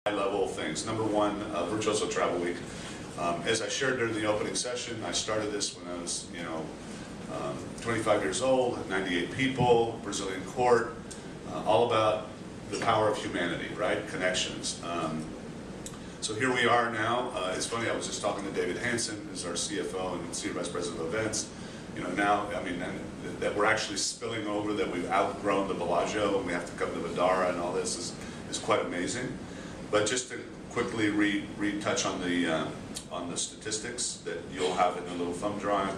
high-level things. Number one, Virtuoso Travel Week. As I shared during the opening session, I started this when I was, 25 years old, 98 people, Brazilian court, all about the power of humanity, right? Connections. So here we are now. It's funny, I was just talking to David Hansen, who's our CFO and Senior Vice President of Events. Now, that we're actually spilling over, that we've outgrown the Bellagio and we have to come to Vidara, and all this is quite amazing. But just to quickly retouch on the statistics that you'll have in a little thumb drive.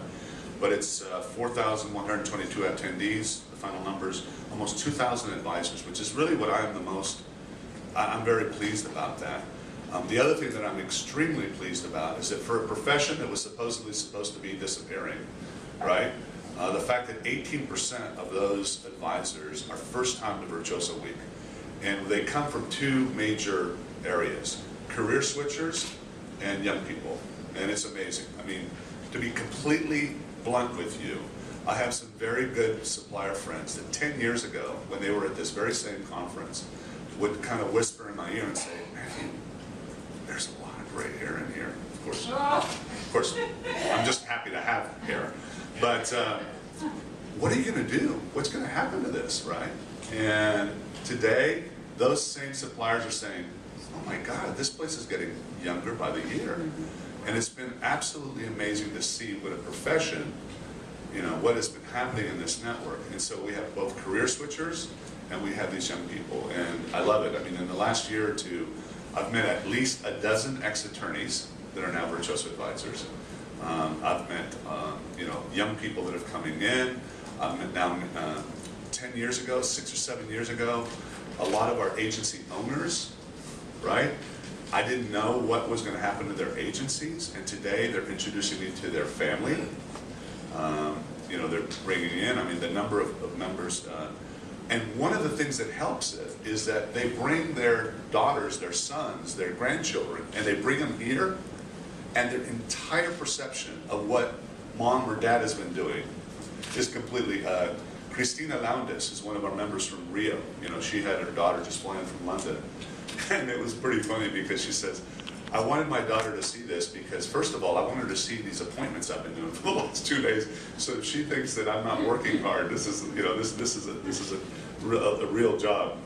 But it's 4,122 attendees, the final numbers, almost 2,000 advisors, which is really what I'm very pleased about that. The other thing that I'm extremely pleased about is that for a profession that was supposed to be disappearing, right? The fact that 18% of those advisors are first time to Virtuoso Week. And they come from two major areas, career switchers and young people. And it's amazing. To be completely blunt with you, I have some very good supplier friends that 10 years ago, when they were at this very same conference, would kind of whisper in my ear and say, "Man, there's a lot of gray hair in here." Of course, I'm just happy to have hair. But what are you going to do? What's going to happen to this, right? And today, those same suppliers are saying, "Oh my God, this place is getting younger by the year." And it's been absolutely amazing to see what a profession, what has been happening in this network. And so we have both career switchers and we have these young people. And I love it. In the last year or two, I've met at least a dozen ex-attorneys that are now Virtuoso advisors. I've met young people that are coming in. I've met now 10 years ago, 6 or 7 years ago, a lot of our agency owners, right? I didn't know what was going to happen to their agencies, and today they're introducing me to their family. They're bringing in, the number of members. And one of the things that helps it is that they bring their daughters, their sons, their grandchildren, and they bring them here, and their entire perception of what mom or dad has been doing is completely. Christina Loundis is one of our members from Rio. She had her daughter just flying from London. And it was pretty funny because she says, "I wanted my daughter to see this because, first of all, I want her to see these appointments I've been doing for the last 2 days. So if she thinks that I'm not working hard, this is a real job."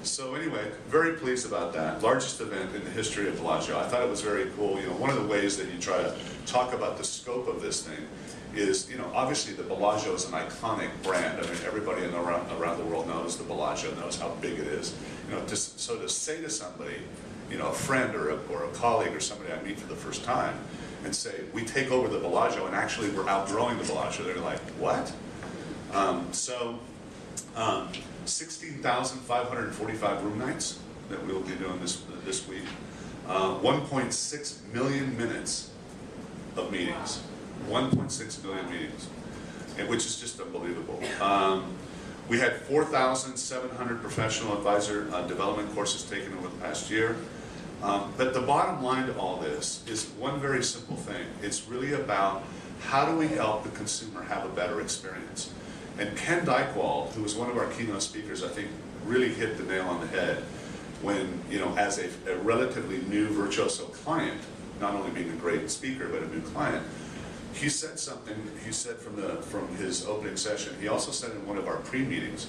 So anyway, very pleased about that. Largest event in the history of Bellagio. I thought it was very cool. One of the ways that you try to talk about the scope of this thing is, obviously the Bellagio is an iconic brand. Everybody around the world knows the Bellagio, knows how big it is. So to say to somebody, a friend or a colleague or somebody I meet for the first time, and say, "We take over the Bellagio, and actually we're outgrowing the Bellagio," they're like, "What?" 16,545 room nights that we'll be doing this week. 1.6 million minutes of meetings. 1.6 million meetings, which is just unbelievable. We had 4,700 professional advisor development courses taken over the past year. But the bottom line to all this is one very simple thing. It's really about how do we help the consumer have a better experience. And Ken Dykewald, who was one of our keynote speakers, I think really hit the nail on the head when, as a relatively new Virtuoso client, not only being a great speaker, but a new client, he said something. He said from his opening session, he also said in one of our pre-meetings,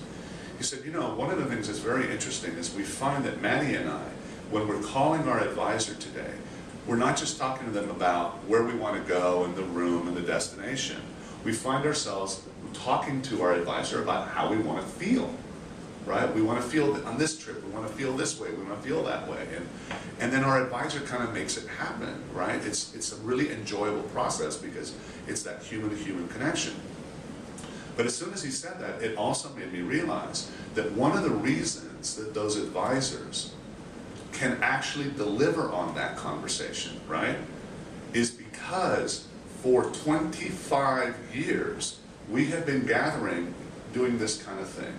he said, one of the things that's very interesting is we find that Manny and I, when we're calling our advisor today, we're not just talking to them about where we want to go and the room and the destination. We find ourselves talking to our advisor about how we want to feel, right? We want to feel on this trip, we want to feel this way, we want to feel that way. And then our advisor kind of makes it happen, right? It's a really enjoyable process because it's that human-to-human connection. But as soon as he said that, it also made me realize that one of the reasons that those advisors can actually deliver on that conversation, right, is because for 25 years, we have been gathering, doing this kind of thing.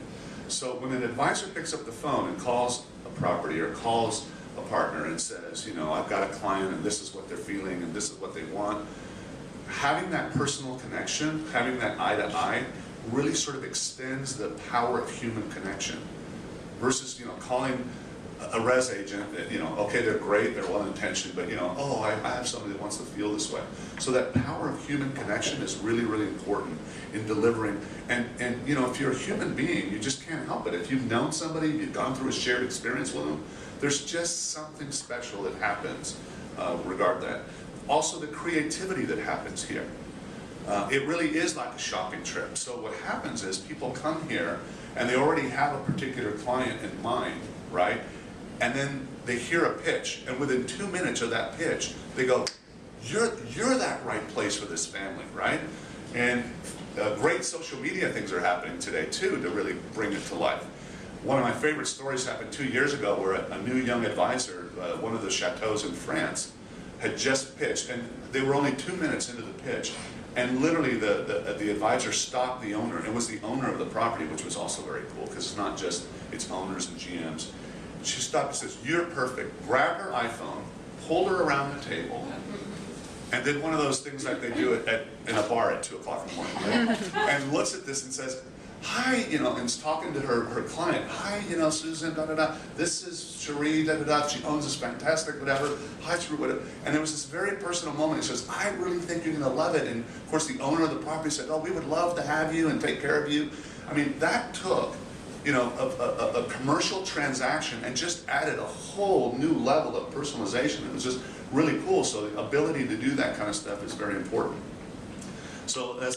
So when an advisor picks up the phone and calls a property or calls a partner and says, "I've got a client and this is what they're feeling and this is what they want," having that personal connection, having that eye-to-eye, really sort of extends the power of human connection versus, calling a res agent, you know, okay, they're great, they're well-intentioned, but you know, oh, I have somebody that wants to feel this way. So that power of human connection is really, really important in delivering. And you know, if you're a human being, you just can't help it. If you've known somebody, you've gone through a shared experience with them, there's just something special that happens regarding that. Also, the creativity that happens here. It really is like a shopping trip. So what happens is people come here and they already have a particular client in mind, right? And then they hear a pitch, and within 2 minutes of that pitch, they go, you're that right place for this family, right? And great social media things are happening today too to really bring it to life. One of my favorite stories happened 2 years ago where a new young advisor, one of the chateaus in France, had just pitched, and they were only 2 minutes into the pitch, and literally the advisor stopped the owner. It was the owner of the property, which was also very cool, because it's not just its owners and GMs. She stopped and says, "You're perfect." Grabbed her iPhone, pulled her around the table, and did one of those things like they do in a bar at 2 o'clock in the morning, right? And looks at this and says, "Hi," you know, and is talking to her client. "Hi, you know, Susan, da da da. This is Cherie, da da da. She owns this fantastic whatever. Hi, Cherie, whatever." And there was this very personal moment. He says, "I really think you're going to love it." And of course, the owner of the property said, "Oh, we would love to have you and take care of you." I mean, that took, you know, a commercial transaction and just added a whole new level of personalization. It was just really cool. So the ability to do that kind of stuff is very important. So that's